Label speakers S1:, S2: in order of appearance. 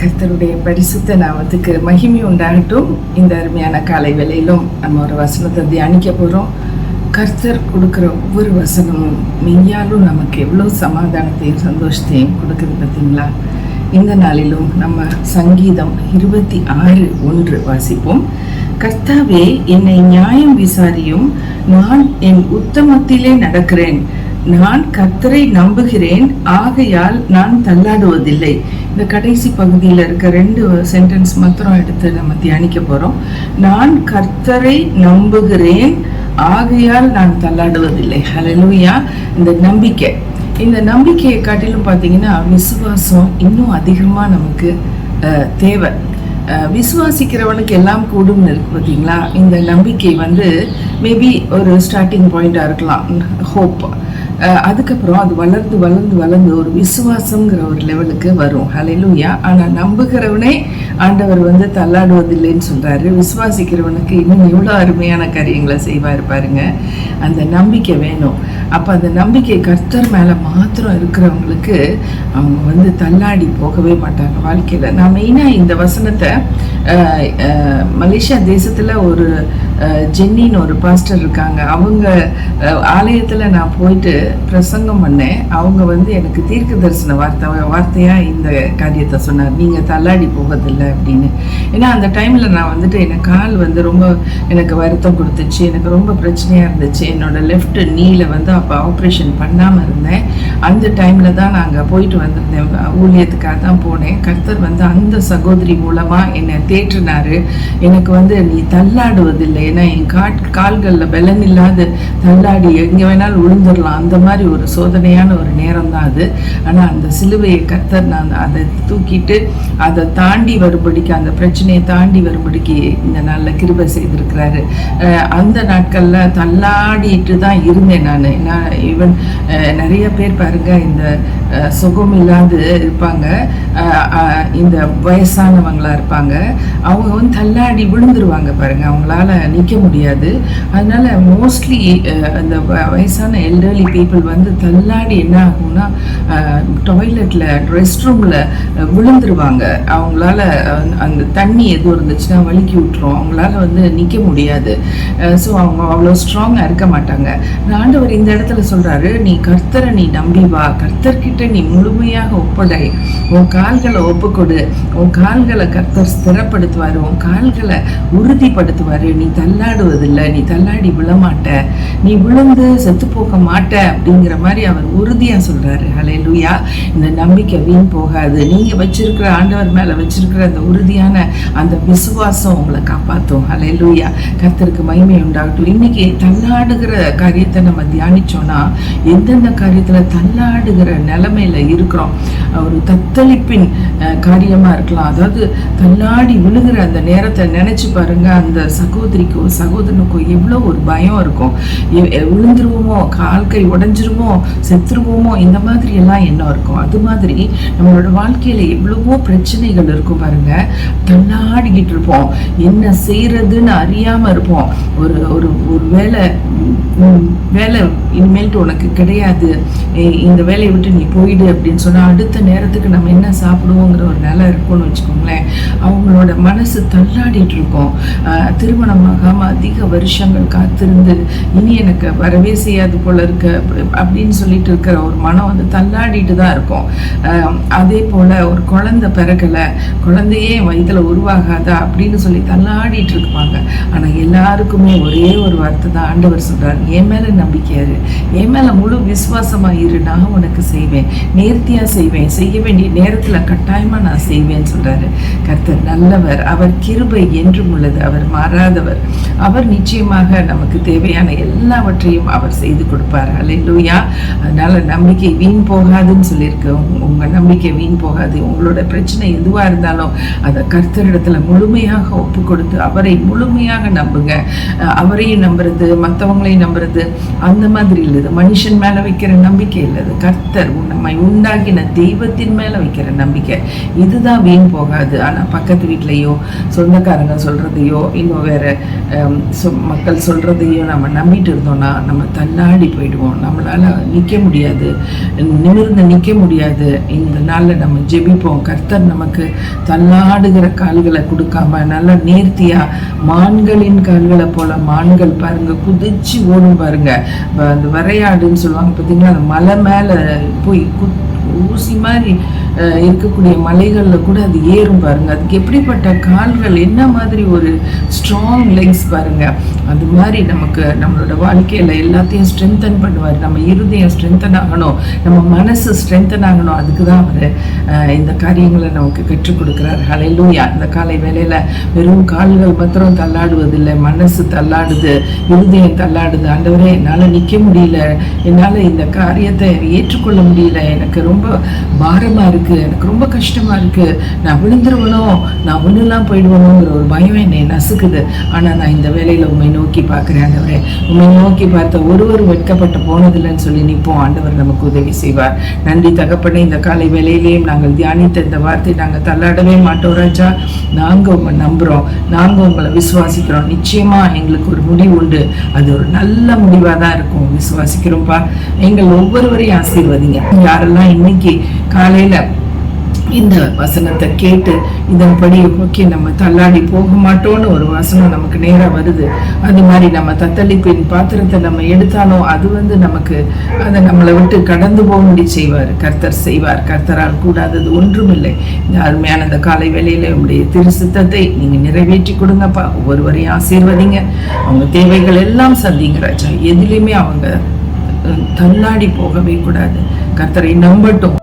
S1: கர்த்தருடைய பரிசுத்த நாமத்துக்கு மகிமை உண்டாகட்டும். இந்த அருமையான காலை வேளையிலும் நம்ம ஒரு வசனத்தை தியானிக்க போகிறோம். கர்த்தர் கொடுக்குற ஒவ்வொரு வசனமும் மெய்யாலும் நமக்கு எவ்வளோ சமாதானத்தையும் சந்தோஷத்தையும் கொடுக்குது பார்த்தீங்களா? இந்த நாளிலும் நம்ம சங்கீதம் 26:1 வாசிப்போம். கர்த்தாவே, என்னை நியாயம் விசாரியும், நான் என் உத்தமத்திலே நடக்கிறேன். நான் கர்த்தரை நம்புகிறேன், ஆகையால் நான் தள்ளாடுவதில்லை. இந்த கடைசி பகுதியில் இருக்க 2 சென்டென்ஸ் மாத்திரம் எடுத்து நம்ம தியானிக்க போறோம். நான் கர்த்தரை நம்புகிறேன், ஆகையால் நான் தள்ளாடுவதில்லை. ஹல்லேலூயா. இந்த நம்பிக்கையை காட்டிலும் பார்த்தீங்கன்னா விசுவாசம் இன்னும் அதிகமாக நமக்கு தேவை. விசுவாசிக்கிறவனுக்கு எல்லாம் கூடும்னு இருக்கு பார்த்தீங்களா? இந்த நம்பிக்கை மேபி ஒரு ஸ்டார்டிங் பாயிண்டாக இருக்கலாம், ஹோப். அதுக்கப்புறம் அது வளர்ந்து ஒரு விசுவாசங்கிற ஒரு லெவலுக்கு வரும். ஹல்லேலூயா. ஆனால் நம்புகிறவனே ஆண்டவர் தள்ளாடுவதில்லைன்னு சொல்றாரு. விசுவாசிக்கிறவனுக்கு இன்னும் எவ்வளோ அருமையான காரியங்களை செய்வார் பாருங்க. அந்த நம்பிக்கை வேணும். அப்போ அந்த நம்பிக்கை கர்த்தர் மேலே மாத்திரம் இருக்கிறவங்களுக்கு அவங்க தள்ளாடி போகவே மாட்டாங்க வாழ்க்கையில். நான் மெயினாக இந்த வசனத்தை மலேசியா தேசத்தில் ஒரு ஜென்னின்னு ஒரு பாஸ்டர் இருக்காங்க. அவங்க ஆலயத்தில் நான் போயிட்டு பிரசங்கம் பண்ணேன். அவங்க எனக்கு தீர்க்க தரிசன வார்த்தையாக இந்த காரியத்தை சொன்னார். நீங்கள் தள்ளாடி போவதில்லை அப்படின்னு. ஏன்னா அந்த டைமில் நான் எனக்கு கால் ரொம்ப எனக்கு வருத்தம் கொடுத்துச்சு. எனக்கு ரொம்ப பிரச்சனையாக இருந்துச்சு. என்னோட லெஃப்ட் நீல அப்போ ஆப்ரேஷன் பண்ணாமல் இருந்தேன். அந்த டைமில் தான் நாங்கள் போயிட்டு வந்திருந்தேன். ஊழியத்துக்காக தான் போனேன். கர்த்தர் அந்த சகோதரி மூலமாக என்னை தேற்றினார். எனக்கு நீ தள்ளாடுவதில்லை. ஏன்னா என் கால்களில் பலன் இல்லாத தள்ளாடி எங்கே வேணாலும் விழுந்துடலாம். அந்த மாதிரி ஒரு சோதனையான ஒரு நேரம் தான் அது. ஆனால் அந்த சிலுவையை கர்த்தர் நான் அதை தூக்கிட்டு அதை தாண்டி வரும்படிக்கு, அந்த பிரச்சனையை தாண்டி வரும்படிக்கு இந்த நாளில் கிருபை செய்திருக்கிறாரு. அந்த நாட்களில் தள்ளாடிட்டு தான் இருந்தேன் நான். ஈவன் நிறைய பேர் பாருங்க, இந்த சுகம் இல்லாது இருப்பாங்க, இந்த வயசானவங்களா இருப்பாங்க. அவங்க தள்ளாடி விழுந்துருவாங்க பாருங்க. அவங்களால நிற்க முடியாது. அதனால மோஸ்ட்லி அந்த வயசான எல்டர்லி பீப்புள் தள்ளாடி என்ன ஆகும்னா டாய்லெட்ல, ரெஸ்ட் ரூம்ல விழுந்துருவாங்க. அவங்களால அந்த தண்ணி எதுவும் இருந்துச்சுன்னா வலிக்கி விட்டுரும். அவங்களால நிற்க முடியாது. ஸோ அவங்க அவ்வளோ ஸ்ட்ராங்காக இருக்க மாட்டாங்க. ஆண்டவர் இந்த இடத்துல சொல்றாரு, நீ கர்த்தரை நீ நம்பி வா, கர்த்தர்கிட்ட நீ முழுமையாக ஒப்படை, உன் கால்களை ஒப்புக்கொடு, உன் கால்களை கர்த்தர் ஸ்திரப்படுத்துவார், உன் கால்களை உறுதிப்படுத்துவார். நீ தள்ளாடுவதில்லை, நீ தள்ளாடி விழமாட்ட, நீ விழுந்து செத்து போக மாட்ட அப்படிங்கிற மாதிரி அவர் உறுதியாக சொல்றாரு. ஹல்லேலூயா. இந்த நம்பிக்கை வீண் போகாது. நீங்க வச்சிருக்கிற ஆண்டவர் மேல வச்சிருக்கிற அந்த உறுதியான அந்த விசுவாசம் உங்களை காப்பாற்றும். ஹல்லேலூயா. கர்த்தருக்கு மகிமை உண்டாகட்டும். இன்னைக்கு தள்ளாடுகிற காரியத்தை நம்ம தியானிச்சோம்னா, எந்தெந்த காரியத்துல தள்ளாடுகிற நிலைமையில இருக்கிறோம், ஒரு தத்தளிப்பின் காரியமா இருக்கலாம். அதாவது தள்ளாடி விழுகிற அந்த நேரத்தை நினைச்சு பாருங்க. அந்த சகோதரிக்கோ சகோதரனுக்கோ எவ்வளோ ஒரு பயம் இருக்கும். விழுந்துருவோமோ, கால் கை உடஞ்சிருமோ, செத்துருவோமோ, இந்த மாதிரி எல்லாம் எண்ணம் இருக்கும். அது மாதிரி நம்மளோட வாழ்க்கையில எவ்வளவோ பிரச்சனைகள் இருக்கும் பாருங்க. தள்ளாடிக்கிட்டு இருப்போம், என்ன செய்யறதுன்னு அறியாம இருப்போம். ஒரு வேலை இனிமேல்ட்டு உனக்கு கிடையாது, இந்த வேலையை விட்டு நீ போயிடு அப்படின்னு சொன்னா அடுத்த நேரத்துக்கு நம்ம என்ன சாப்பிடுவோங்கிற ஒரு நிலை இருக்கும்னு வச்சுக்கோங்களேன். அவங்களோட மனசு தள்ளாடிட்டு இருக்கும். திருமணமாகாம அதிக வருஷங்கள் காத்திருந்து இனி எனக்கு வரவே செய்யாது போல இருக்கு அப்படின்னு சொல்லிட்டு இருக்கிற ஒரு மனம் தள்ளாடிட்டு தான் இருக்கும். அதே போல ஒரு குழந்தை பிறகலை, குழந்தையே வயிற்றுல உருவாகாதா அப்படின்னு சொல்லி தள்ளாடிட்டு இருப்பாங்க. ஆனா எல்லாருக்குமே ஒரே ஒரு வார்த்தை தான் ஆண்டவர் சொல்றாரு, என் மேல நம்பிக்கையாரு, என் மேல முழு விசுவாசமா இரு, நான் உனக்கு செய்வேன், நேர்த்தியா செய்வேன், செய்ய வேண்டிய நேரத்துல கட்டாயமா நான் செய்வேன்னு சொல்றாரு. கர்த்தர் நல்லவர், அவர் கிருபை என்றும் உள்ளது, அவர் மாறாதவர். அவர் நிச்சயமாக நமக்கு தேவையான எல்லாவற்றையும் அவர் செய்து கொடுப்பார். ஹல்லேலூயா. அதனால நம்பிக்கை வீண் போகாதுன்னு சொல்லியிருக்கு. உங்க நம்பிக்கை வீண் போகாது. உங்களோட பிரச்சனை எதுவா இருந்தாலும் அதை கர்த்தரிடத்துல முழுமையாக ஒப்பு கொடுத்து அவரை முழுமையாக நம்புங்க. அவரையும் நம்புறது, மற்றவங்க மற்றவங்களையும் நம்புறது அந்த மாதிரி இல்லது. மனுஷன் மேல வைக்கிற நம்பிக்கை இல்லது, கர்த்தர் நம்மை உண்டாக்கின தெய்வத்தின் மேல வைக்கிற நம்பிக்கை. இதுதான் வீண் போகாது. ஆனா பக்கத்து வீட்லயோ சொந்தக்காரங்க சொல்றதையோ இன்னும் வேற மக்கள் சொல்றதையோ நம்ம நம்பிட்டு இருந்தோம்னா நம்ம தள்ளாடி போயிடுவோம். நம்மளால நிக்க முடியாது, நிமிர்ந்து நிக்க முடியாது. இந்த நாள்ல நம்ம ஜெபிப்போம். கர்த்தர் நமக்கு தள்ளாடுகிற கால்களை கொடுக்காம நல்லா நேர்த்தியா மான்களின் கால்களை போல, மான்கள் பாருங்க குதிச்சு ஓடும் பாருங்க, அந்த வரையாடுன்னு சொல்லுவாங்க பார்த்தீங்களா, அந்த மலை மேல போய் ஊசி மாதிரி இருக்கக்கூடிய மலைகளில் கூட அது ஏறும் பாருங்க. அதுக்கு எப்படிப்பட்ட கால்கள், என்ன மாதிரி ஒரு ஸ்ட்ராங் லெக்ஸ் பாருங்க. அது மாதிரி நமக்கு நம்மளோட வாழ்க்கையில எல்லாத்தையும் ஸ்ட்ரென்தன் பண்ணுவார். நம்ம இருதயம் ஸ்ட்ரென்தன் ஆகணும், நம்ம மனசு ஸ்ட்ரென்தன் ஆகணும். அதுக்கு தான் அவர் இந்த காரியங்களை நமக்கு கற்றுக் கொடுக்குறார். ஹல்லேலூயா. இந்த காலை வேளையில வெறும் கால்கள் மாத்திரம் தள்ளாடுவதில்லை, மனசு தள்ளாடுது, இருதயம் தள்ளாடுது. ஆண்டவரே என்னால் நிற்க முடியல, என்னால் இந்த காரியத்தை ஏற்றுக்கொள்ள முடியல, எனக்கு ரொம்ப பாரமா இருக்கு, எனக்கு ரொம்ப கஷ்டமா இருக்கு, நான் விழுந்துருவனோ, நான் ஒண்ணுலாம் போயிடுவனோங்கிற ஒரு பயம் என்னை நசுக்குது. ஆனா நான் இந்த வேலையில உண்மை நோக்கி பார்க்கிறேன். ஆண்டவரே, உண்மை நோக்கி பார்த்த ஒருவர் வெட்கப்பட்டு போனதில்லைன்னு சொல்லி நிற்போம். ஆண்டவர் நமக்கு உதவி செய்வார். நன்றி தகப்பனே. இந்த காலை வேலையிலேயும் நாங்கள் தியானித்த இந்த வார்த்தை நாங்கள் தள்ளாடவே மாட்டோம் ராஜா. நாங்க உங்களை நம்புறோம், நாங்க உங்களை விசுவாசிக்கிறோம். நிச்சயமா எங்களுக்கு ஒரு முடிவு உண்டு, அது ஒரு நல்ல முடிவா தான் இருக்கும். விசுவாசிக்கிறோம்ப்பா. எங்கள் ஒவ்வொருவரையும் ஆசீர்வதிங்க. யாரெல்லாம் இன்னைக்கு காலையில இந்த வசனத்தை கேட்டு இதன்படி ஓகே நம்ம தள்ளாடி போக மாட்டோம்னு ஒரு வசனம் நமக்கு நேராக வருது. அது மாதிரி நம்ம தத்தளிப்பின் பாத்திரத்தை நம்ம எடுத்தாலும் அது நமக்கு அதை நம்மளை விட்டு கடந்து போகும்படி செய்வார். கர்த்தர் செய்வார். கர்த்தரால் கூடாதது ஒன்றுமில்லை. இந்த அருமையான இந்த காலை வேளையில உங்களுடைய திரு சித்தத்தை நீங்க நிறைவேற்றி கொடுங்கப்பா. ஒவ்வொருவரையும் ஆசீர்வதிங்க. அவங்க தேவைகள் எல்லாம் சந்திங்க ராஜா. எதுலையுமே அவங்க தள்ளாடி போகவே கூடாது. கர்த்தரை நம்பட்டும்.